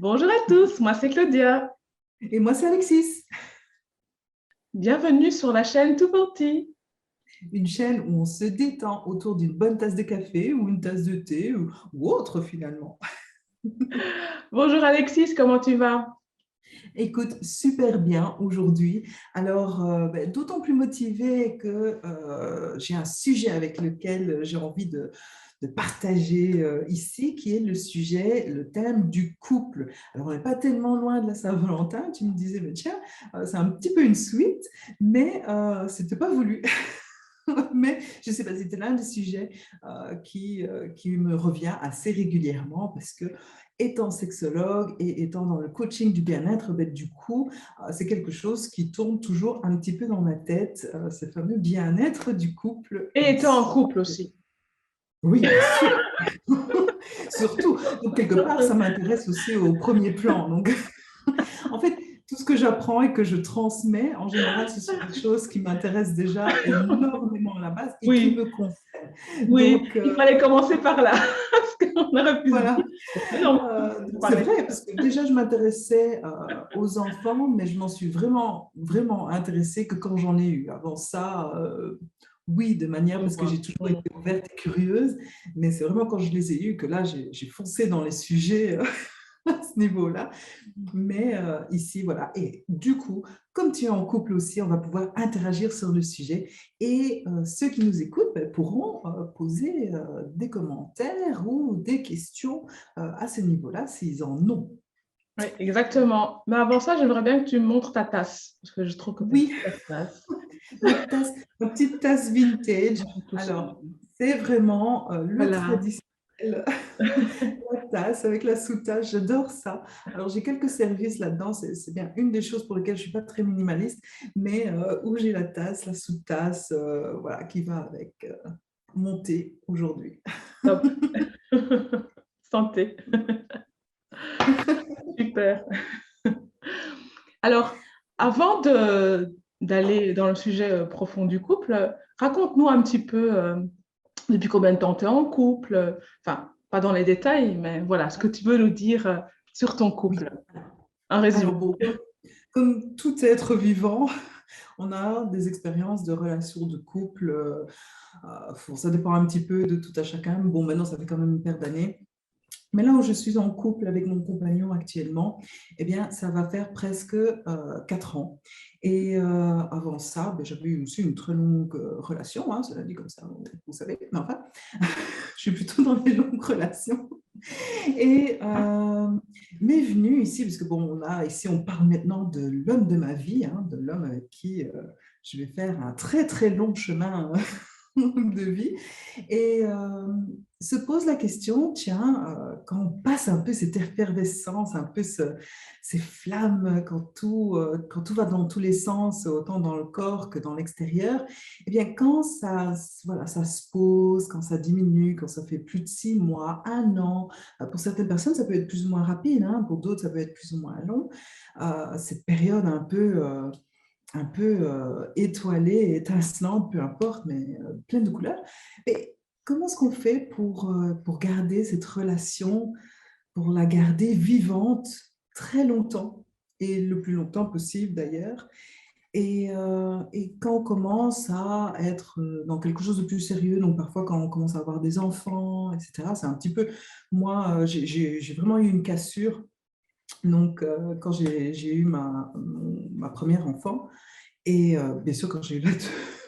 Bonjour à tous, moi c'est Claudia. Et moi, c'est Alexis, Bienvenue sur la chaîne Tout Parti. une chaîne où on se détend autour d'une bonne tasse de café ou une tasse de thé ou autre finalement. Bonjour Alexis, comment tu vas? Écoute, super bien aujourd'hui. Alors, d'autant plus motivée que j'ai un sujet avec lequel j'ai envie de partager ici, qui est le sujet, le thème du couple. Alors, on n'est pas tellement loin de la Saint-Valentin. Tu me disais, mais tiens, c'est un petit peu une suite, mais c'était pas voulu. Mais je ne sais pas, c'était l'un des sujets qui me revient assez régulièrement parce que, étant sexologue et étant dans le coaching du bien-être, du coup, c'est quelque chose qui tourne toujours un petit peu dans ma tête, ce fameux bien-être du couple Et tu es en ici. couple aussi. Oui, bien sûr, surtout. Donc, quelque part, ça m'intéresse aussi au premier plan. Donc, en fait, tout ce que j'apprends et que je transmets, en général, ce sont des choses qui m'intéressent déjà énormément à la base et qui Oui, me concernent. oui, Donc, il fallait commencer par là, parce qu'on aurait pu se dire, voilà. mais non, Donc c'est pareil. vrai, parce que déjà, je m'intéressais aux enfants, mais je m'en suis vraiment, vraiment intéressée que quand j'en ai eu. Avant ça, oui, de manière, Je parce que vois. j'ai toujours été ouverte et curieuse, mais c'est vraiment quand je les ai eus que là, j'ai foncé dans les sujets à ce niveau-là. Mais ici, voilà. Et du coup, comme tu es en couple aussi, on va pouvoir interagir sur le sujet. Et ceux qui nous écoutent pourront poser des commentaires ou des questions à ce niveau-là, s'ils en ont. Oui, exactement. Mais avant ça, j'aimerais bien que tu me montres ta tasse, parce que je trouve que tu as une Oui, super tasse. ma tasse, ma petite tasse vintage. Tout ça. Alors, c'est vraiment le Voilà. traditionnel. La tasse avec la sous-tasse, j'adore ça. Alors, j'ai quelques services là-dedans, c'est bien une des choses pour lesquelles je ne suis pas très minimaliste, mais où j'ai la tasse, la sous-tasse, voilà, qui va avec mon thé aujourd'hui. Top. Santé. Super. Alors, avant d'aller dans le sujet profond du couple, raconte-nous un petit peu depuis combien de temps tu es en couple, enfin, pas dans les détails, mais voilà, ce que tu veux nous dire sur ton Oui. couple. Un résumé. Alors, bon, comme tout être vivant, on a des expériences de relations de couple. Ça dépend un petit peu de tout à chacun. Bon, maintenant, ça fait quand même une paire d'années. Mais là où je suis en couple avec mon compagnon actuellement, eh bien, ça va faire presque 4 ans. Et avant ça, j'avais eu aussi une très longue relation, hein, cela dit comme ça, vous savez. Mais enfin, je suis plutôt dans les longues relations. Et m'est venue ici, parce que bon, là, ici, on parle maintenant de l'homme de ma vie, hein, de l'homme avec qui je vais faire un très, très long chemin de vie. Et se pose la question, tiens, quand on passe un peu cette effervescence, un peu ces flammes, quand tout va dans tous les sens, autant dans le corps que dans l'extérieur, eh bien, quand ça, voilà, ça se pose, quand ça diminue, quand ça fait plus de 6 mois, un an, pour certaines personnes, ça peut être plus ou moins rapide, hein, pour d'autres, ça peut être plus ou moins long. Cette période un peu étoilée, étincelante, peu importe, mais pleine de couleurs. Mais comment est-ce qu'on fait pour garder cette relation, pour la garder vivante très longtemps, et le plus longtemps possible d'ailleurs, et quand on commence à être dans quelque chose de plus sérieux, donc parfois quand on commence à avoir des enfants, etc., c'est un petit peu, moi, j'ai vraiment eu une cassure, donc quand j'ai eu ma première enfant, et bien sûr, quand j'ai eu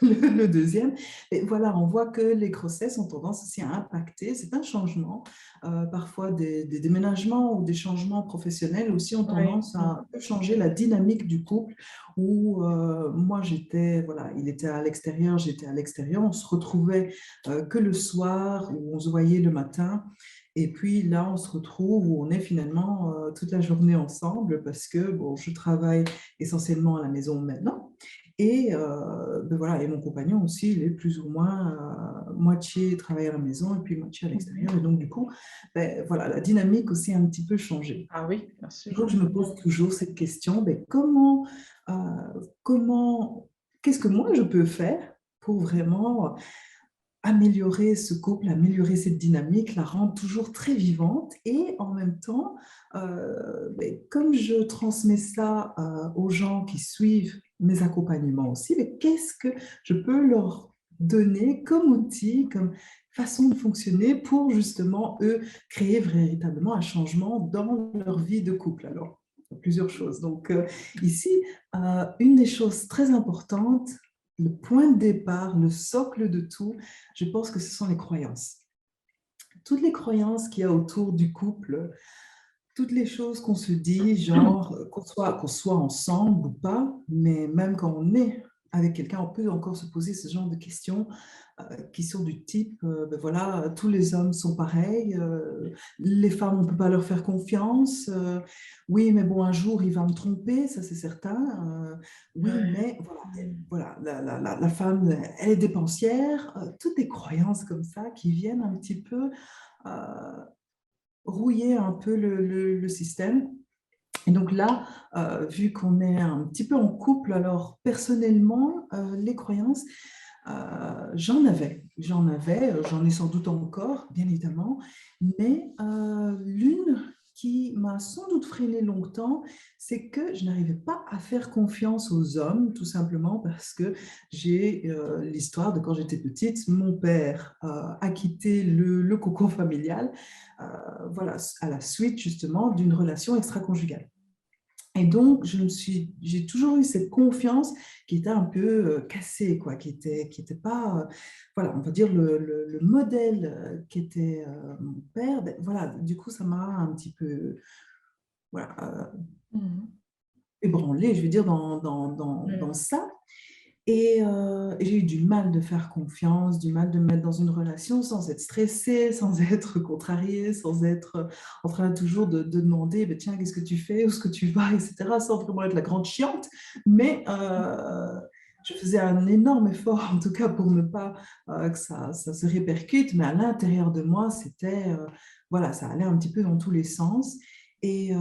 le deuxième, et voilà, on voit que les grossesses ont tendance aussi à impacter. C'est un changement. Parfois, des déménagements ou des changements professionnels aussi ont Oui. tendance à un peu changer la dynamique du couple. Où moi, voilà, il était à l'extérieur, j'étais à l'extérieur. On se retrouvait que le soir, où on se voyait le matin. Et puis là, on se retrouve où on est finalement toute la journée ensemble parce que bon, je travaille essentiellement à la maison maintenant. Et voilà, et mon compagnon aussi, il est plus ou moins moitié travail à la maison et puis moitié à l'extérieur. Et donc, du coup, voilà, la dynamique aussi a un petit peu changé. Ah oui, bien sûr. Donc, je me pose toujours cette question, euh, comment, qu'est-ce que moi je peux faire pour vraiment améliorer ce couple, améliorer cette dynamique, la rendre toujours très vivante. Et en même temps, comme je transmets ça aux gens qui suivent mes accompagnements aussi, mais qu'est-ce que je peux leur donner comme outil, comme façon de fonctionner pour justement, eux, créer véritablement un changement dans leur vie de couple. Alors, plusieurs choses. Donc, ici, une des choses très importantes, le point de départ, le socle de tout, je pense que ce sont les croyances. Toutes les croyances qu'il y a autour du couple, toutes les choses qu'on se dit, genre qu'on soit ensemble ou pas, mais même quand on est avec quelqu'un, on peut encore se poser ce genre de questions qui sont du type, voilà, tous les hommes sont pareils, les femmes, on ne peut pas leur faire confiance, oui, mais bon, un jour, il va me tromper, ça c'est certain, oui, Ouais. mais voilà, la femme, elle est dépensière, toutes des croyances comme ça qui viennent un petit peu euh, rouiller un peu le système. Et donc là, vu qu'on est un petit peu en couple, alors personnellement, les croyances, j'en ai sans doute encore, bien évidemment, mais l'une qui m'a sans doute freinée longtemps, c'est que je n'arrivais pas à faire confiance aux hommes, tout simplement parce que j'ai l'histoire de quand j'étais petite, mon père a quitté le cocon familial, voilà, à la suite justement d'une relation extra-conjugale. Et donc, j'ai toujours eu cette confiance qui était un peu cassée, quoi, qui était pas, voilà, on va dire le modèle qu'était mon père. Ben, voilà, du coup, ça m'a un petit peu, voilà, Mhm. ébranlée, je veux dire, dans Ouais. ça. Et j'ai eu du mal de faire confiance, du mal de me mettre dans une relation sans être stressée, sans être contrariée, sans être en train toujours de demander, ben, tiens, qu'est-ce que tu fais, où est-ce que tu vas, etc., sans vraiment être la grande chiante. Mais je faisais un énorme effort, en tout cas, pour ne pas que ça se répercute. Mais à l'intérieur de moi, voilà, ça allait un petit peu dans tous les sens. Et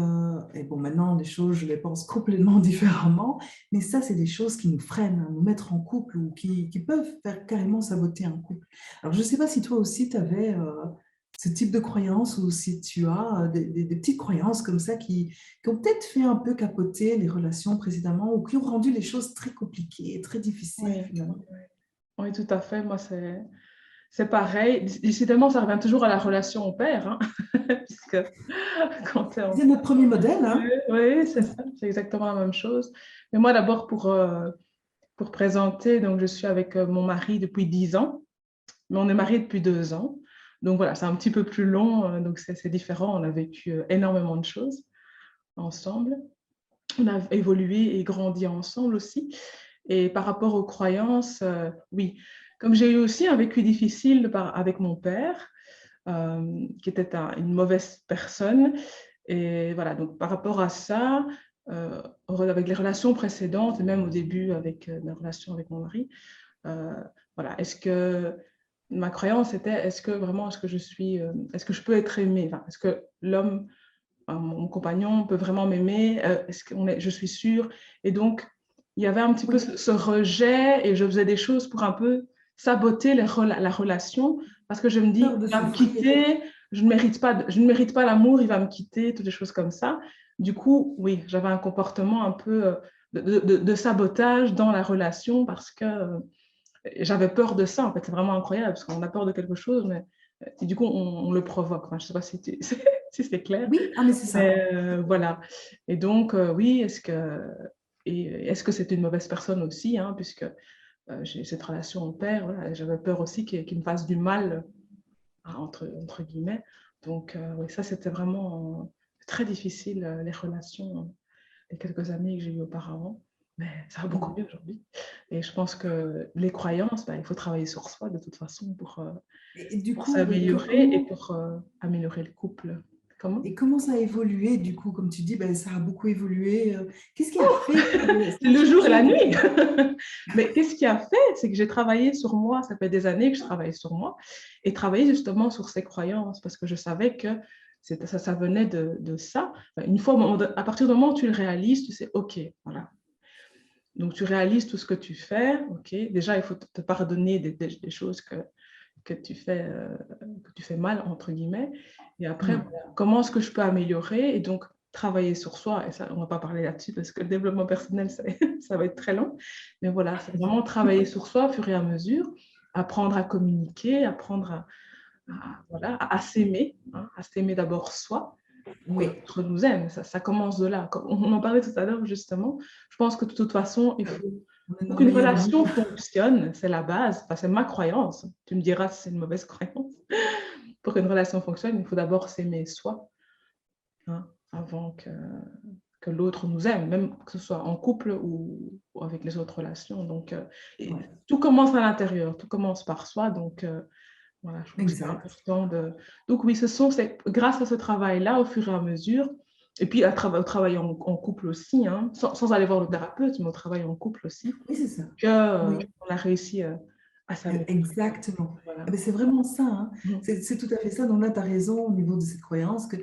bon, maintenant, les choses, je les pense complètement différemment. Mais ça, c'est des choses qui nous freinent, hein, nous mettre en couple ou qui peuvent faire carrément saboter un couple. Alors, je ne sais pas si toi aussi, tu avais ce type de croyances ou si tu as des petites croyances comme ça qui ont peut-être fait un peu capoter les relations précédemment ou qui ont rendu les choses très compliquées, très difficiles Oui, finalement. oui, tout à fait. Moi, c'est pareil. Décidément, ça revient toujours à la relation au père, hein, puisque quand tu es en C'est notre premier modèle, couple, hein? oui, c'est ça, c'est exactement la même chose. Mais moi, d'abord, pour présenter, donc je suis avec mon mari depuis 10 ans, mais on est mariés depuis 2 ans. Donc voilà, c'est un petit peu plus long, donc c'est différent. On a vécu énormément de choses ensemble. On a évolué et grandi ensemble aussi. Et par rapport aux croyances, oui, comme j'ai eu aussi un vécu difficile avec mon père, qui était une mauvaise personne. Et voilà, donc par rapport à ça, avec les relations précédentes, et même au début avec mes relations avec mon mari, euh, voilà, est-ce que ma croyance était, est-ce que vraiment, est-ce que je peux être aimée? Enfin, est-ce que l'homme, mon compagnon peut vraiment m'aimer? Je suis sûre. Et donc, il y avait un petit peu Oui, ce rejet et je faisais des choses pour un peu saboter la relation parce que je me dis, peur de il va me souffrir. quitter, je ne mérite pas l'amour, il va me quitter, toutes des choses comme ça. Du coup, oui, j'avais un comportement un peu de sabotage dans la relation parce que j'avais peur de ça. En fait, c'est vraiment incroyable parce qu'on a peur de quelque chose, mais et du coup, on le provoque. Enfin, je ne sais pas si c'est clair. Oui, ah mais c'est ça. Mais voilà. Et donc, oui, est-ce que c'était une mauvaise personne aussi, hein, puisque j'ai cette relation au père, voilà, j'avais peur aussi qu'il me fasse du mal, hein, entre guillemets. Donc, oui, ça, c'était vraiment très difficile, les relations, les quelques années que j'ai eues auparavant. Mais ça va beaucoup mieux aujourd'hui. Et je pense que les croyances, il faut travailler sur soi de toute façon Et du pour coup, s'améliorer et pour améliorer le couple. Comment? comment ça a évolué, du coup, comme tu dis, ben, ça a beaucoup évolué. Qu'est-ce qui a fait que ça C'est a le jour et changé la du nuit. coup? Mais qu'est-ce qui a fait? C'est que j'ai travaillé sur moi. Ça fait des années que je travaille sur moi et travailler justement sur ces croyances parce que je savais que ça venait de ça. Enfin, une fois, à partir du moment où tu le réalises, tu sais, OK, voilà. Donc, tu réalises tout ce que tu fais. OK. Déjà, il faut te pardonner des choses que tu fais mal, entre guillemets. Et après, Mm. voilà, comment est-ce que je peux améliorer? Et donc, travailler sur soi. Et ça, on va pas parler là-dessus parce que le développement personnel, ça, ça va être très long. Mais voilà, c'est vraiment travailler sur soi au fur et à mesure, apprendre à communiquer, apprendre voilà, à s'aimer, hein, à s'aimer d'abord soi pour que Oui, l'autre nous aime. Ça commence de là. Comme on en parlait tout à l'heure, justement. Je pense que de toute façon, on est pour nos qu'une meilleurs amis. relation fonctionne, c'est la base. Enfin, c'est ma croyance. Tu me diras si c'est une mauvaise croyance. Pour qu'une relation fonctionne, il faut d'abord s'aimer soi, hein, avant que l'autre nous aime, même que ce soit en couple ou avec les autres relations. Donc, Ouais, tout commence à l'intérieur, tout commence par soi. Donc, voilà, je trouve que c'est exact. important de... Donc oui, c'est grâce à ce travail-là, au fur et à mesure, et puis au travail en couple aussi, hein, sans aller voir le thérapeute, mais au travail en couple aussi, Oui, c'est ça. qu'on Oui. a réussi à s'améliorer. Exactement. Voilà. Eh ben, c'est vraiment ça, hein. Mhm. C'est tout à fait ça. Donc là, tu as raison au niveau de cette croyance que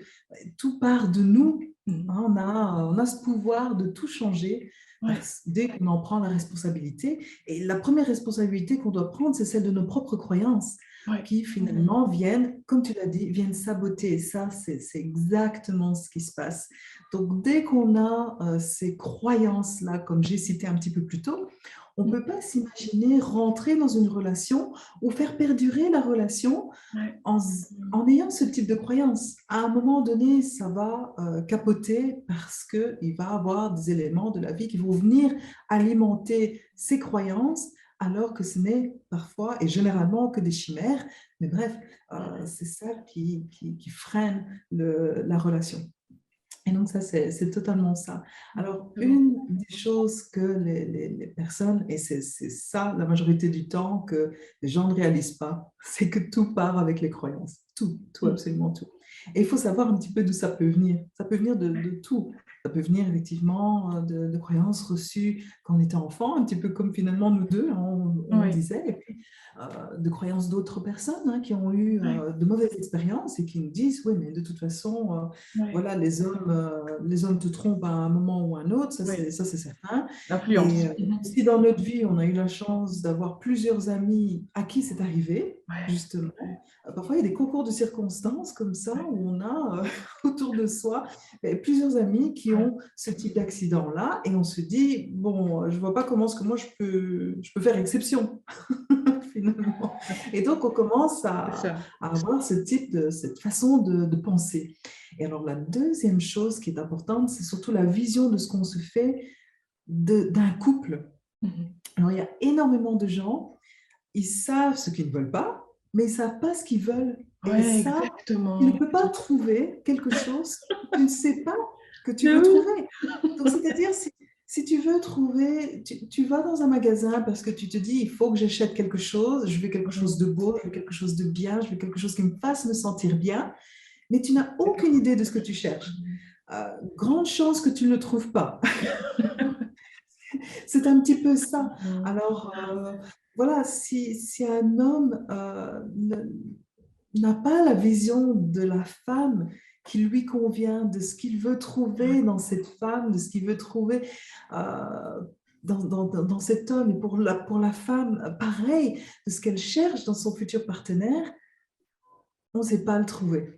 tout part de nous, Mhm. hein. On a ce pouvoir de tout changer Ouais, dès qu'on en prend la responsabilité. Et la première responsabilité qu'on doit prendre, c'est celle de nos propres croyances ouais, qui finalement viennent, comme tu l'as dit, viennent saboter. Et ça, c'est exactement ce qui se passe. Donc dès qu'on a ces croyances-là, comme j'ai cité un petit peu plus tôt, on ne mhm, peut pas s'imaginer rentrer dans une relation ou faire perdurer la relation ouais, en ayant ce type de croyance. À un moment donné, ça va capoter parce qu'il va y avoir des éléments de la vie qui vont venir alimenter ces croyances, alors que ce n'est parfois et généralement que des chimères. Mais bref, c'est ça qui freine la relation. Et donc, ça, c'est totalement ça. Alors, exactement. une des choses que les personnes, et c'est ça la majorité du temps que les gens ne réalisent pas, c'est que tout part avec les croyances. Tout, Mhm. absolument tout. Et il faut savoir un petit peu d'où ça peut venir. Ça peut venir de tout. Ça peut venir effectivement de croyances reçues quand on était enfant, un petit peu comme finalement nous deux, hein, on Oui, disait, et puis de croyances d'autres personnes qui ont eu oui, de mauvaises expériences et qui nous disent, oui, mais de toute façon, oui, voilà, les hommes te trompent à un moment ou à un autre, oui. ça c'est certain. L'influence. Et si dans notre vie, on a eu la chance d'avoir plusieurs amis à qui c'est arrivé, Ouais, justement, parfois il y a des concours de circonstances comme ça ouais, où on a autour de soi plusieurs amis qui ouais, ont ce type d'accident-là et on se dit, bon, je vois pas comment est-ce que moi je peux faire exception finalement. Et donc on commence c'est ça. à avoir cette façon de penser. Et alors, la deuxième chose qui est importante, c'est surtout la vision de ce qu'on se fait d'un couple. Mhm. Alors, il y a énormément de gens, ils savent ce qu'ils ne veulent pas, mais ils ne savent pas ce qu'ils veulent. Et ils Ouais, savent qu'ils ne exactement. peuvent pas trouver quelque chose que tu ne sais pas que tu Mais veux oui. trouver. Donc, c'est-à-dire, si tu veux trouver, tu vas dans un magasin parce que tu te dis, il faut que j'achète quelque chose, je veux quelque chose Mhm. de beau, je veux quelque chose de bien, je veux quelque chose qui me fasse me sentir bien, mais tu n'as C'est pas aucune ça. idée de ce que tu cherches. Grande chance que tu ne le trouves pas. C'est un petit peu ça. Mhm. Alors, voilà, si un homme n'a pas la vision de la femme qui lui convient, de ce qu'il veut trouver dans cette femme, de ce qu'il veut trouver dans cet homme, et pour la femme, pareil, de ce qu'elle cherche dans son futur partenaire, on ne sait pas le trouver.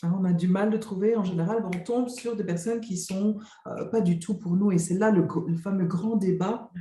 Hein, on a du mal de trouver, en général, on tombe sur des personnes qui sont pas du tout pour nous. Et c'est là le fameux grand débat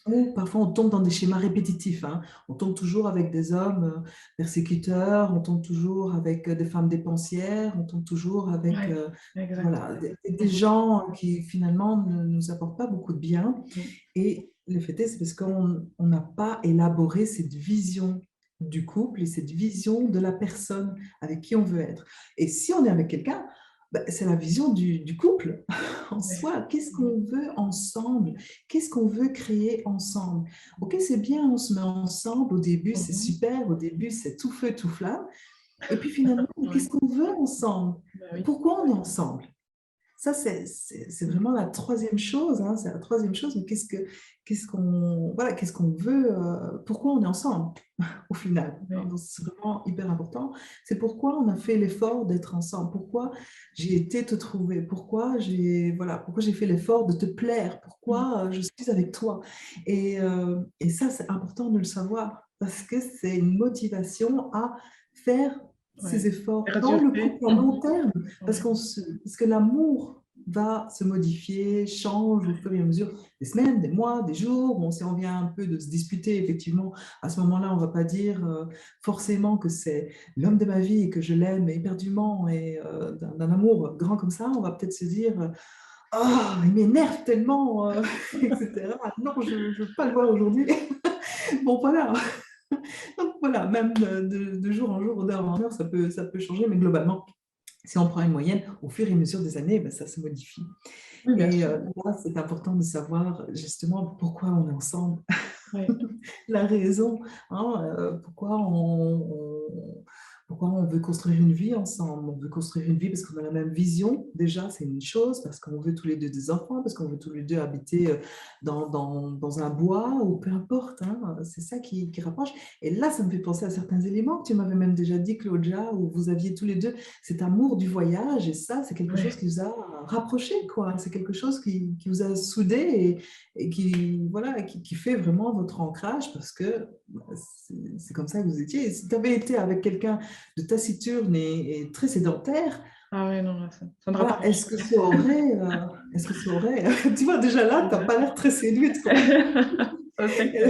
où parfois on tombe dans des schémas répétitifs. Hein. On tombe toujours avec des hommes persécuteurs, on tombe toujours avec des femmes dépensières, on tombe toujours avec Ouais, exactement. voilà, des gens qui finalement ne nous apportent pas beaucoup de bien. Mhm. Et le fait est, c'est parce qu'on n'a pas élaboré cette vision du couple et cette vision de la personne avec qui on veut être. Et si on est avec quelqu'un, ben, c'est la vision du couple en Ouais. soi. Qu'est-ce Mhm. qu'on veut ensemble? Qu'est-ce qu'on veut créer ensemble? Ok, c'est bien, on se met ensemble. Au début, c'est Mhm. super. Au début, c'est tout feu, tout flamme. Et puis finalement, Ouais. qu'est-ce qu'on veut ensemble? Bah oui. Pourquoi on est ensemble? Ça, c'est vraiment la troisième chose, hein, c'est la troisième chose, mais qu'est-ce qu'on veut, pourquoi on est ensemble au final, hein, Ouais. donc c'est vraiment hyper important. C'est pourquoi on a fait l'effort d'être ensemble, pourquoi j'ai été te trouver, pourquoi j'ai fait l'effort de te plaire, Mhm. pourquoi je suis avec toi. Et ça, c'est important de le savoir. parce que c'est une motivation à faire Ouais. ces efforts dans le Perdurer. couple à long terme, Ouais. parce que l'amour va se modifier, change au fur et à mesure des semaines, des mois, des jours. Bon, si on vient un peu de se disputer, effectivement, à ce moment-là, on ne va pas dire forcément que c'est l'homme de ma vie et que je l'aime éperdument et d'un amour grand comme ça. On va peut-être se dire ah, il m'énerve tellement, etc. Non, je ne veux pas le voir aujourd'hui. Bon, voilà. Donc, voilà, même de jour en jour, d'heure en heure, ça peut changer, mais globalement, si on prend une moyenne, au fur et à mesure des années, ben, ça se modifie. Oui, bien Et sûr. là, c'est important de savoir justement pourquoi on est ensemble, Ouais. la raison, hein, pourquoi on veut construire une vie ensemble. On veut construire une vie parce qu'on a la même vision, déjà, c'est une chose, parce qu'on veut tous les deux des enfants, parce qu'on veut tous les deux habiter dans un bois ou peu importe, hein, c'est ça qui rapproche. Et là, ça me fait penser à certains éléments que tu m'avais même déjà dit, Claudia, où vous aviez tous les deux cet amour du voyage, et ça, c'est quelque chose Ouais. qui vous a rapprochés, quoi. C'est quelque chose qui vous a soudés et qui, voilà, qui fait vraiment votre ancrage parce que c'est comme ça que vous étiez. Et si tu avais été avec quelqu'un de taciturne et très sédentaire, Ah ouais, non, là, ça ne voilà, rapproche. est-ce que ça aurait, tu vois, déjà là, tu n'as pas l'air très séduite, quoi. Ça, c'est clair.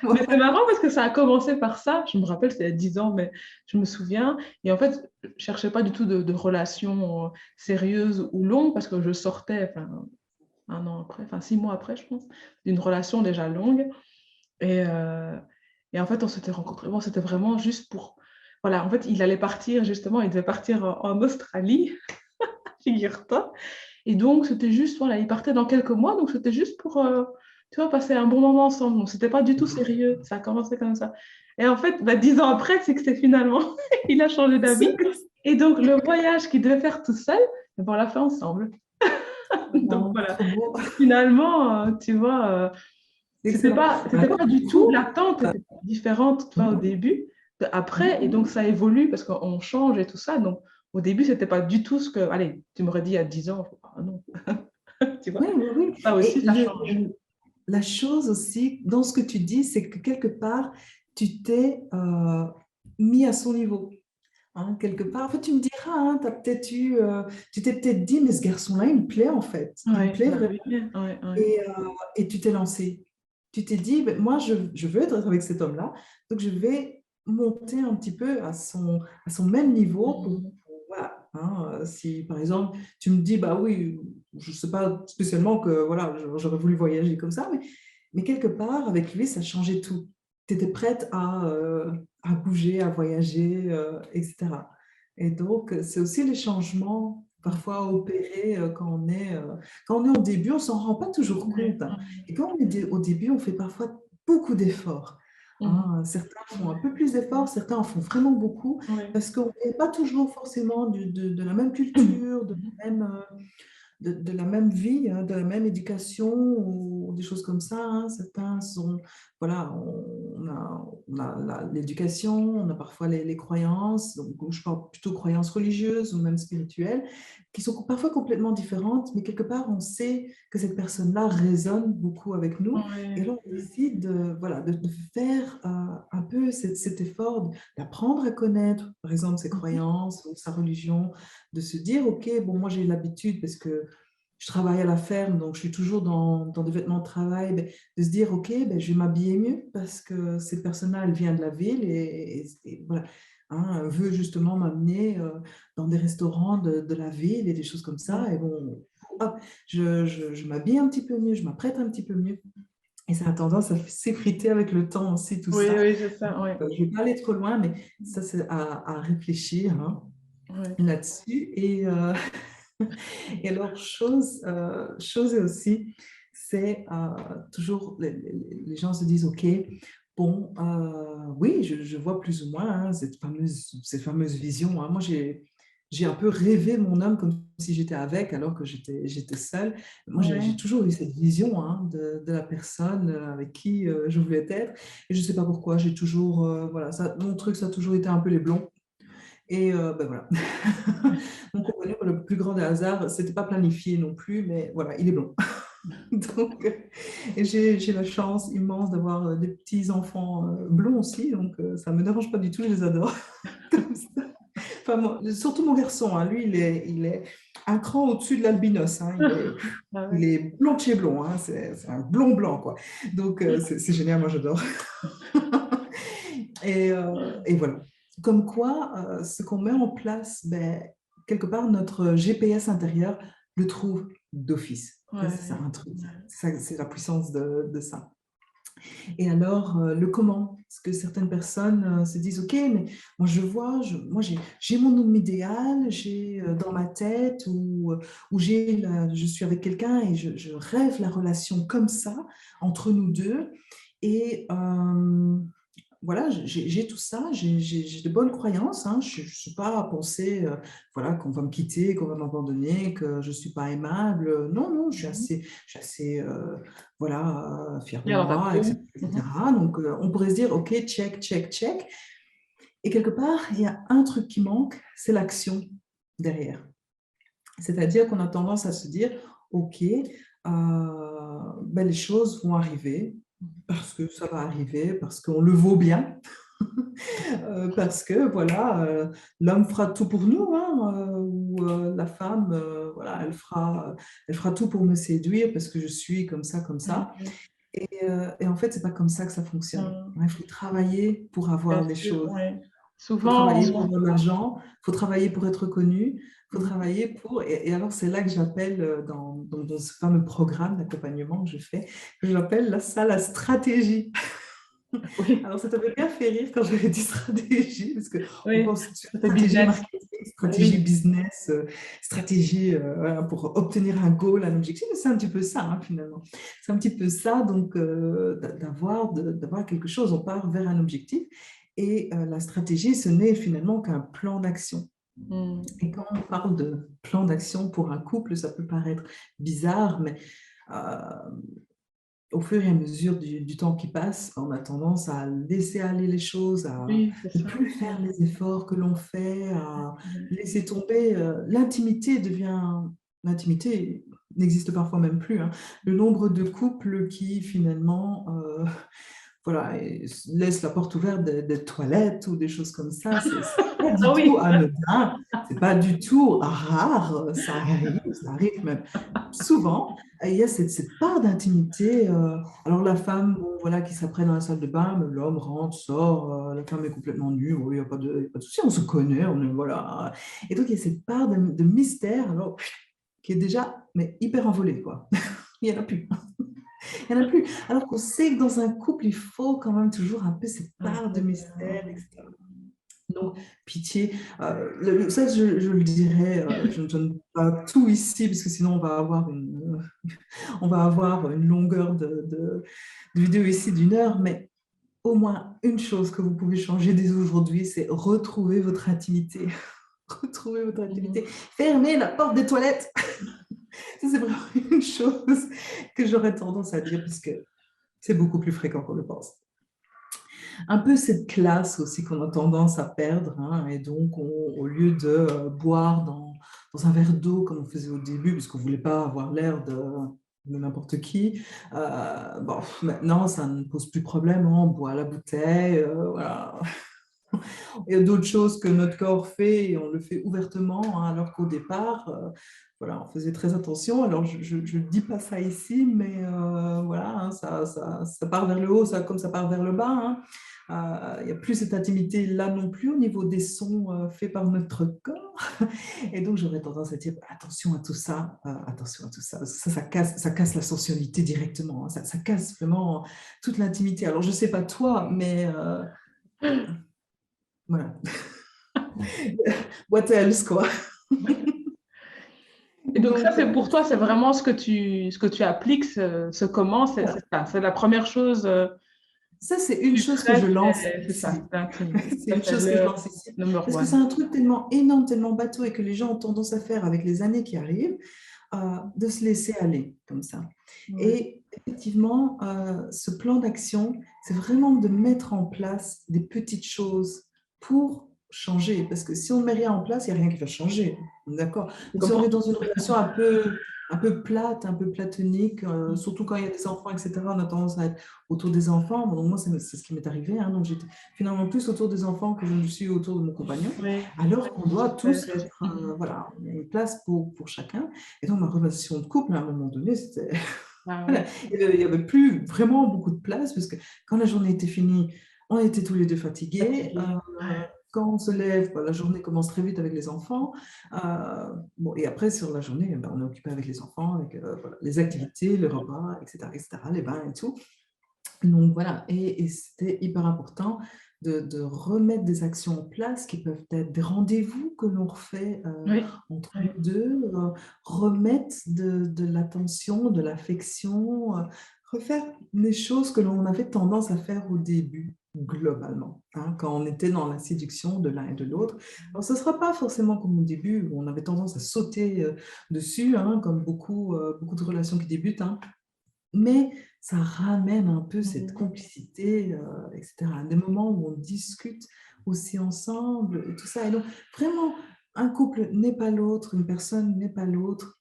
Mais c'est Voilà. marrant parce que ça a commencé par ça. Je me rappelle, c'était il y a 10 ans, mais je me souviens. Et en fait, je ne cherchais pas du tout de relation sérieuse ou longue parce que je sortais, enfin, 1 an après, enfin 6 mois après, je pense, d'une relation déjà longue. Et, euh, et en fait, on s'était rencontrés. Bon, c'était vraiment juste pour. Voilà, en fait, il allait partir, justement, il devait partir en Australie, figure-toi. Et donc, c'était juste, voilà, ils partaient dans quelques mois, donc c'était juste pour, tu vois, passer un bon moment ensemble. Donc, c'était pas du tout sérieux, ça a commencé comme ça. Et en fait, 10 ans après, c'est que c'est finalement, il a changé d'avis. Et donc, le voyage qu'il devait faire tout seul, eh ben, on l'a fait ensemble. Donc, Non, voilà. trop beau. Finalement, tu vois, Excellent. c'était Alors, pas du du tout, coup, l'attente était différente, tu vois, au début, après, et donc mhm. ça évolue parce qu'on change et tout ça. Donc, au début, c'était pas du tout ce que, allez, tu m'aurais dit il y a 10 ans, ah non, tu vois. Oui, oui, oui. Ça Et aussi, ça change. la chose aussi, dans ce que tu dis, c'est que quelque part, tu t'es mis à son niveau. Hein, quelque part. En fait, tu me diras, hein, tu t'es peut-être dit, mais ce garçon-là, il me plaît en fait. Il me Ouais, plaît bah vraiment. oui, ouais, ouais. Et tu t'es lancé. Tu t'es dit, ben, moi, je veux être avec cet homme-là, donc je vais monter un petit peu à son même niveau Mhm. voilà. Hein, si par exemple, tu me dis, bah oui, je ne sais pas spécialement que voilà, j'aurais voulu voyager comme ça, mais quelque part, avec lui, ça changeait tout. Tu étais prête à bouger, à voyager, etc. Et donc, c'est aussi les changements parfois opérés quand on est au début, on ne s'en rend pas toujours Ouais, compte, hein. ouais. Et quand on est au début, on fait parfois beaucoup d'efforts, Mhm. hein. Certains font un peu plus d'efforts, certains en font vraiment beaucoup, Ouais. parce qu'on n'est pas toujours forcément de la même culture, Mhm. de la même vie, hein, de la même éducation ou des choses comme ça, hein. Certains sont, voilà, on a l'éducation, on a parfois les croyances, donc je parle plutôt croyances religieuses ou même spirituelles, qui sont parfois complètement différentes, mais quelque part on sait que cette personne-là résonne beaucoup avec nous. Et Ouais. alors on décide voilà, de faire un peu cet effort d'apprendre à connaître, par exemple, ses Mhm. croyances ou sa religion, de se dire, OK, bon, moi j'ai l'habitude parce que je travaille à la ferme, donc je suis toujours dans des vêtements de travail, ben, de se dire, OK, ben, je vais m'habiller mieux parce que cette personne-là, elle vient de la ville et voilà, hein, elle veut justement m'amener dans des restaurants de la ville et des choses comme ça. Et Mhm. bon, hop, je m'habille un petit peu mieux, je m'apprête un petit peu mieux. Et ça a tendance à s'effriter avec le temps aussi, tout Oui, ça. oui, c'est ça, ouais. Je ne vais pas aller trop loin, mais ça, c'est à réfléchir, hein, Ouais. là-dessus. Et alors, chose aussi, c'est toujours, les gens se disent, OK, bon, oui, je vois plus ou moins hein, cette fameuse vision, hein. Moi, j'ai un peu rêvé mon homme comme si j'étais avec, alors que j'étais seule. Moi, j'ai Ouais. toujours eu cette vision hein, de la personne avec qui je voulais être. Et je ne sais pas pourquoi, j'ai toujours, voilà, mon truc, ça a toujours été un peu les blonds. Et ben voilà. Mon compagnon, le plus grand des hasards, c'était pas planifié non plus, mais voilà, il est blond. Donc, et j'ai la chance immense d'avoir des petits-enfants blonds aussi, donc ça ne me dérange pas du tout, je les adore. Comme ça. Enfin, surtout mon garçon, hein, lui, il est un cran au-dessus de l'albinos. Hein, Ah il ouais. est blond de chez blond, hein, c'est un blond blanc, quoi. Donc, c'est génial, moi j'adore. Et voilà. Comme quoi, ce qu'on met en place, ben, quelque part, notre GPS intérieur le trouve d'office. Ça, c'est ça, Ouais. un truc. C'est la puissance de ça. Et alors, le comment? Parce que certaines personnes se disent, OK, mais moi je vois, moi j'ai mon homme idéal, j'ai dans ma tête, où je suis avec quelqu'un et je rêve la relation comme ça, entre nous deux. Et voilà, j'ai tout ça, j'ai de bonnes croyances, hein. Je ne suis pas à penser voilà, qu'on va me quitter, qu'on va m'abandonner, que je ne suis pas aimable. Non, non, Mhm. je suis assez voilà, fière de Bien dans ta moi, peau. etc. Mhm. etc. Donc, on pourrait se dire, OK, check, check, check. Et quelque part, il y a un truc qui manque, c'est l'action derrière. C'est-à-dire qu'on a tendance à se dire, OK, ben, les choses vont arriver, parce que ça va arriver, parce qu'on le vaut bien, parce que voilà, l'homme fera tout pour nous, hein, ou la femme, voilà, elle fera tout pour me séduire parce que je suis comme ça, comme ça. Mhm. Et en fait, c'est pas comme ça que ça fonctionne. Mhm. Il faut travailler pour Bien avoir les sûr, choses. ouais. Il faut Souvent, travailler pour avoir de l'argent, il faut travailler pour être connu, il faut Mhm. travailler pour... Et alors, c'est là que j'appelle, dans ce fameux programme d'accompagnement que je fais, que j'appelle ça la stratégie. Oui, Alors, ça t'avait bien fait rire quand j'avais dit stratégie, parce qu'on oui, pense tout de suite c'est stratégie business. marketing, stratégie Oui. business, stratégie voilà, pour obtenir un goal, un objectif. Mais c'est un petit peu ça, hein, finalement. C'est un petit peu ça, donc, d'avoir quelque chose. On part vers un objectif. Et la stratégie, ce n'est finalement qu'un plan d'action. Mhm. Et quand on parle de plan d'action pour un couple, ça peut paraître bizarre, mais euh, au fur et à mesure du temps qui passe, on a tendance à laisser aller les choses, à Oui, c'est ne ça. plus faire les efforts que l'on fait, à Mhm. laisser tomber. L'intimité n'existe parfois même plus, hein. Le nombre de couples qui finalement voilà, et laissent la porte ouverte des toilettes ou des choses comme ça pas Ah du tout oui. anodin, c'est pas du tout rare, ça arrive même souvent. Il y a cette part d'intimité. Alors la femme, bon, voilà, qui s'apprête dans la salle de bain, mais l'homme rentre, sort, la femme est complètement nue, il n'y a pas de souci, on se connaît, voilà. Et donc il y a cette part de mystère, alors, qui est déjà mais hyper envolée, quoi. Il n'y en a plus. Il n'y en a plus. Alors qu'on sait que dans un couple, il faut quand même toujours un peu cette Un part peu de de- mystère, etc. Donc, pitié, ça je le dirais, je ne donne pas tout ici, parce que sinon on va avoir une longueur de vidéo ici d'1 heure, mais au moins une chose que vous pouvez changer dès aujourd'hui, c'est retrouver votre intimité. Retrouver votre intimité. Mhm. Fermez la porte des toilettes. Ça, c'est vraiment une chose que j'aurais tendance à dire, parce que c'est beaucoup plus fréquent qu'on le pense. Un peu cette classe aussi qu'on a tendance à perdre, hein, et donc au lieu de boire dans un verre d'eau comme on faisait au début, puisqu'on ne voulait pas avoir l'air de n'importe qui, bon, maintenant ça ne pose plus de problème, hein, on boit à la bouteille, voilà. Il y a d'autres choses que notre corps fait et on le fait ouvertement, hein, alors qu'au départ, voilà, on faisait très attention. Alors, je ne dis pas ça ici, mais voilà, hein, ça part vers le haut, comme ça part vers le bas, hein. Il n'y a plus cette intimité là non plus au niveau des sons faits par notre corps. Et donc, j'aurais tendance à dire attention à tout ça, attention à tout ça. Ça casse la sensualité directement, hein. Ça casse vraiment toute l'intimité. Alors, je ne sais pas toi, mais voilà. What else, quoi. Et donc ça, Donc, c'est pour toi, c'est vraiment ce que tu appliques, ce comment, c'est voilà. ça. C'est la première chose Ça, c'est que une tu chose que je traites, lance c'est ça, ici. c'est intime. C'est Ça, une c'est chose que je le lance ici. number Parce que c'est one. un truc tellement énorme, tellement bateau et que les gens ont tendance à faire avec les années qui arrivent, de se laisser aller comme ça. Ouais. Et effectivement, ce plan d'action, c'est vraiment de mettre en place des petites choses pour changer. Parce que si on ne met rien en place, il n'y a rien qui va changer. D'accord? Donc, Comme si on est pour dans une relation un peu un peu plate, un peu platonique, surtout quand il y a des enfants, etc. On a tendance à être autour des enfants. Bon, donc moi, c'est ce qui m'est arrivé, hein. Donc, j'étais finalement plus autour des enfants que je ne suis autour de mon compagnon, Oui, alors qu'on doit ouais, tous être, voilà, il y a une place pour chacun. Et donc, ma relation de couple, à un moment donné, c'était... ah Voilà. oui, Il y avait plus vraiment beaucoup de place, parce que quand la journée était finie, on était tous les deux fatigués. fatigué. Ouais. Quand on se lève, bah, la journée commence très vite avec les enfants. Bon, et après, sur la journée, bah, on est occupé avec les enfants, avec voilà, les activités, le repas, etc., les bains et tout. Donc voilà, et c'était hyper important de remettre des actions en place qui peuvent être des rendez-vous que l'on refait Oui, entre oui, nous deux, remettre de l'attention, de l'affection, refaire les choses que l'on avait tendance à faire au début, globalement, hein, quand on était dans la séduction de l'un et de l'autre. Alors, ce ne sera pas forcément comme au début où on avait tendance à sauter dessus, hein, comme beaucoup de relations qui débutent, hein, mais ça ramène un peu cette mhm. complicité, etc. Des moments où on discute aussi ensemble et tout ça. Et donc, vraiment, un couple n'est pas l'autre, une personne n'est pas l'autre.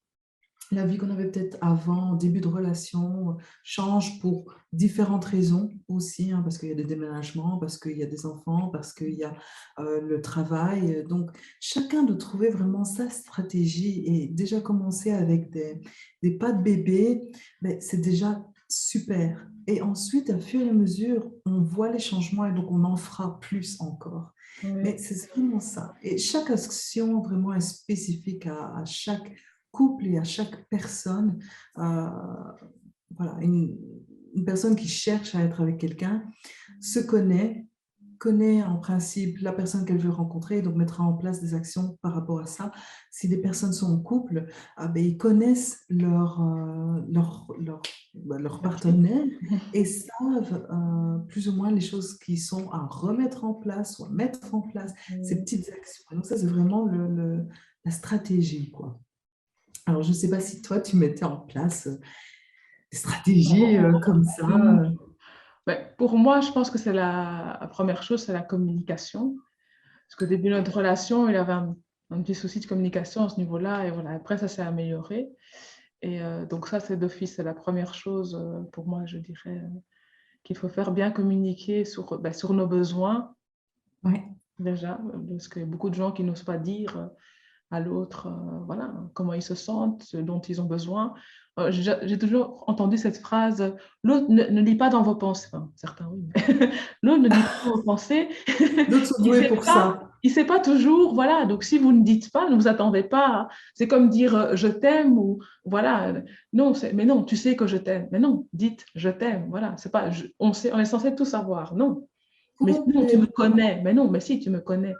La vie qu'on avait peut-être avant, au début de relation, change pour différentes raisons aussi, hein, parce qu'il y a des déménagements, parce qu'il y a des enfants, parce qu'il y a le travail. Donc, chacun doit trouver vraiment sa stratégie et déjà commencer avec des pas de bébé, ben, c'est déjà super. Et ensuite, à fur et à mesure, on voit les changements et donc on en fera plus encore. Mais Oui, c'est vraiment ça. Et chaque action vraiment est spécifique à chaque couple et à chaque personne. Euh, voilà, une personne qui cherche à être avec quelqu'un se connaît en principe la personne qu'elle veut rencontrer, donc mettra en place des actions par rapport à ça. Si des personnes sont en couple, ah ben, ils connaissent leur merci. partenaire et savent plus ou moins les choses qui sont à remettre en place ou à mettre en place, ces Oui. petites actions. Et donc ça, c'est vraiment la stratégie, quoi. Alors, je ne sais pas si toi, tu mettais en place des stratégies comme ça. Hum, ouais, pour moi, je pense que c'est la première chose, c'est la communication. Parce qu'au début de notre relation, il avait un petit souci de communication à ce niveau-là. Et voilà, après, ça s'est amélioré. Et donc ça, c'est d'office, c'est la première chose pour moi, je dirais, qu'il faut faire bien communiquer sur, ben, sur nos besoins, Ouais. déjà, parce qu'il y a beaucoup de gens qui n'osent pas dire à l'autre, voilà, comment ils se sentent, ce dont ils ont besoin. J'ai toujours entendu cette phrase, l'autre ne lit pas dans vos pensées. Enfin, certains, oui. Mais l'autre ne lit pas dans vos pensées. D'autres sont Il doués sait pour pas. ça. Il sait pas toujours, voilà. Donc, si vous ne dites pas, ne vous attendez pas. C'est comme dire je t'aime ou voilà. Non, mais non, tu sais que je t'aime. Mais non, dites je t'aime. Voilà. C'est pas. On est censé tout savoir. Non. Mais non, tu me Complètement, connais. Mais non, mais si, tu me connais.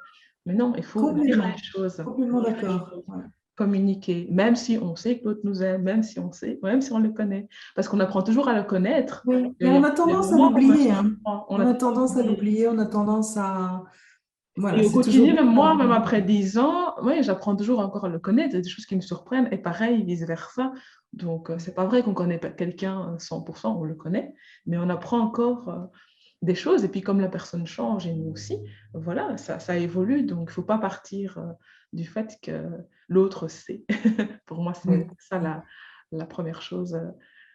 Mais non, il faut dire les complètement, choses. complètement Dire les d'accord. choses. Ouais. Communiquer, même si on sait que l'autre nous aime, même si on sait, même si on le connaît. Parce qu'on apprend toujours à le connaître. Oui, Il mais y a on a des tendance à moments où on ne se l'oublier, hein. comprend. On On a a tendance à tendance à oublier. l'oublier, on a tendance à... Voilà, Et au c'est toujours quotidien, bien même moi, même d'avoir... après 10 ans, ouais, j'apprends toujours encore à le connaître. Il y a des choses qui me surprennent et pareil, vice-versa. Donc, c'est pas vrai qu'on connaît pas quelqu'un 100%, on le connaît, mais on apprend encore des choses. Et puis, comme la personne change et nous aussi, voilà, ça évolue. Donc, il faut pas partir du fait que l'autre sait. Pour moi, c'est Oui, ça la première chose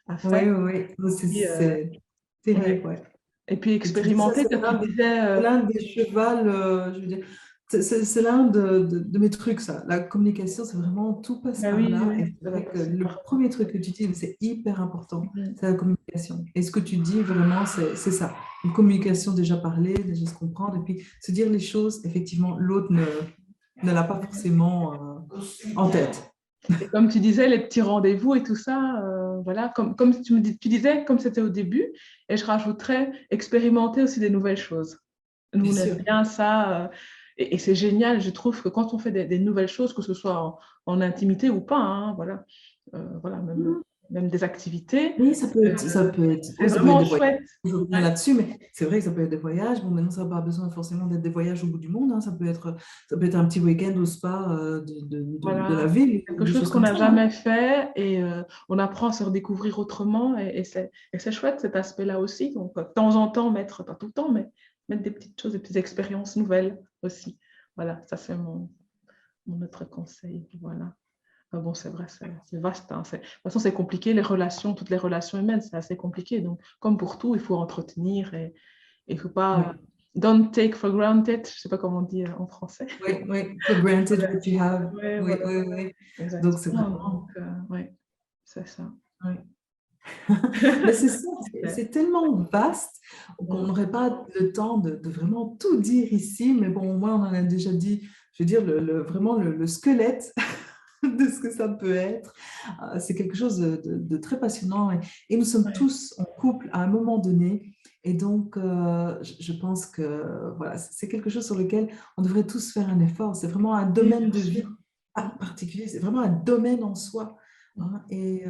à faire. oui, oui, oui. Et, C'est ouais. terrible, ouais. Et puis, Et tu dis ça, expérimenter, comme tu disais, c'est l'un des chevals, je veux dire, c'est l'un de mes trucs, ça. La communication, c'est vraiment, tout passe bah par oui, là. oui, Et c'est ça va vrai que passer le par là. premier truc que tu dis, c'est hyper important, Mhm. c'est la communication. Et ce que tu dis, vraiment, c'est ça. Une communication déjà parlée, déjà se comprendre, et puis se dire les choses, effectivement, l'autre ne l'a pas forcément en tête. Et comme tu disais, les petits rendez-vous et tout ça, voilà, comme tu disais, comme c'était au début, et je rajouterais expérimenter aussi des nouvelles choses. Nous, Bien on aime sûr. bien ça, et c'est génial, je trouve que quand on fait des nouvelles choses, que ce soit en intimité ou pas, hein, voilà, voilà, même des activités, Oui, c'est ça peut être vraiment des voyages. chouette. Je reviens Ouais, là-dessus, mais c'est vrai que ça peut être des voyages. Bon, maintenant, ça n'a pas besoin forcément d'être des voyages au bout du monde, hein. Ça peut être un petit week-end au spa de la voilà, ville ou quelque des chose choses qu'on comme n'a ça, hein. jamais fait et on apprend à se redécouvrir autrement et c'est chouette cet aspect-là aussi. Donc, de temps en temps, pas tout le temps, mais mettre des petites choses, des petites expériences nouvelles aussi. Voilà, ça c'est mon autre conseil. Voilà. Ah bon, c'est vrai, c'est vaste, hein. De toute façon, c'est compliqué, les relations, toutes les relations humaines, c'est assez compliqué. Donc, comme pour tout, il faut entretenir et il ne faut pas... Oui, don't take for granted, je ne sais pas comment on dit en français. oui, oui. For granted what you have. Oui, Oui, voilà, oui, oui. Donc, c'est exactement. Donc, vraiment. oui, c'est ça. Oui. Mais c'est ça, Super. c'est tellement vaste qu'on Mhm. n'aurait pas le temps de vraiment tout dire ici, mais bon, au moins on en a déjà dit, je veux dire, vraiment le squelette de ce que ça peut être. C'est quelque chose de très passionnant et nous sommes Ouais. tous en couple à un moment donné. Et donc, je pense que voilà, c'est quelque chose sur lequel on devrait tous faire un effort. C'est vraiment un Oui, domaine bien de sûr. vie particulier, c'est vraiment un domaine en soi, hein. Et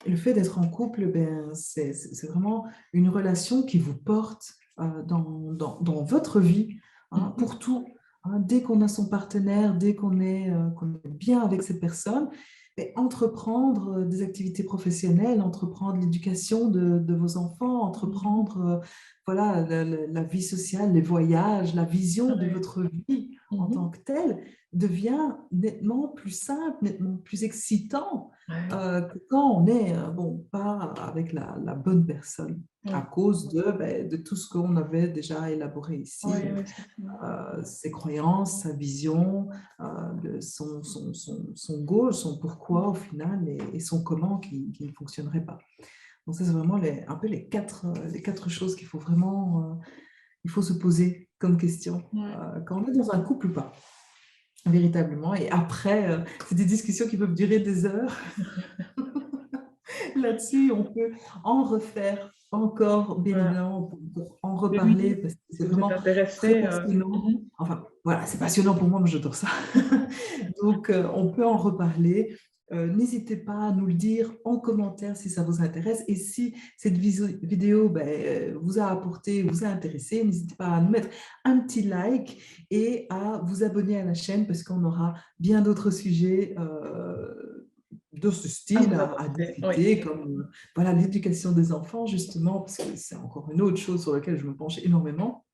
le fait d'être en couple, ben, c'est vraiment une relation qui vous porte dans votre vie, hein, Mhm. pour tout. Hein. Dès qu'on a son partenaire, dès qu'on est bien avec cette personne, et entreprendre des activités professionnelles, entreprendre l'éducation de vos enfants, Mhm. entreprendre voilà, la vie sociale, les voyages, la vision de Ouais. votre vie en tant Mhm. que telle devient nettement plus simple, nettement plus excitant Ouais. que quand on est bon, pas avec la bonne personne à Ouais. cause de tout ce qu'on avait déjà élaboré ici. Ouais, Donc, ouais, c'est ça. ses croyances, sa vision, son goal, son pourquoi au final et son comment qui ne fonctionnerait pas. Donc ça, c'est vraiment un peu les quatre choses qu'il faut vraiment il faut se poser comme question Ouais. quand on est dans un couple ou pas, véritablement. Et après, c'est des discussions qui peuvent durer des heures. Là-dessus, on peut en refaire encore, bien Ouais. évidemment, pour en Mais oui, reparler, parce que si c'est vous êtes vraiment très intéressé. passionnant. Mhm. Enfin, voilà, c'est passionnant pour moi, mais j'adore ça. Donc, on peut en reparler. N'hésitez pas à nous le dire en commentaire si ça vous intéresse. Et si cette vidéo ben, vous a apporté, vous a intéressé, n'hésitez pas à nous mettre un petit like et à vous abonner à la chaîne parce qu'on aura bien d'autres sujets de ce À style vous à apporter. Oui. discuter, comme voilà, l'éducation des enfants, justement, parce que c'est encore une autre chose sur laquelle je me penche énormément.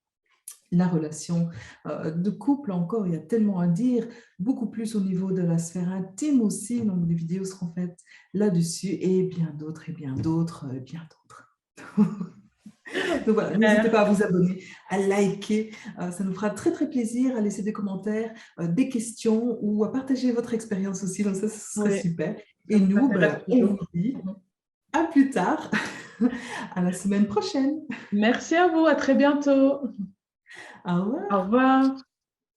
La relation de couple, encore, il y a tellement à dire, beaucoup plus au niveau de la sphère intime aussi, donc des vidéos seront faites là-dessus, et bien d'autres, et bien d'autres, et bien d'autres. Donc voilà, n'hésitez pas à vous abonner, à liker, ça nous fera très très plaisir, à laisser des commentaires, des questions ou à partager votre expérience aussi, donc ça, ce serait Oui, super. ça Et nous nous, intéresse ben, on vous toujours. dit Mhm. à plus tard, à la semaine prochaine. Merci à vous, à très bientôt. Au revoir. Au revoir.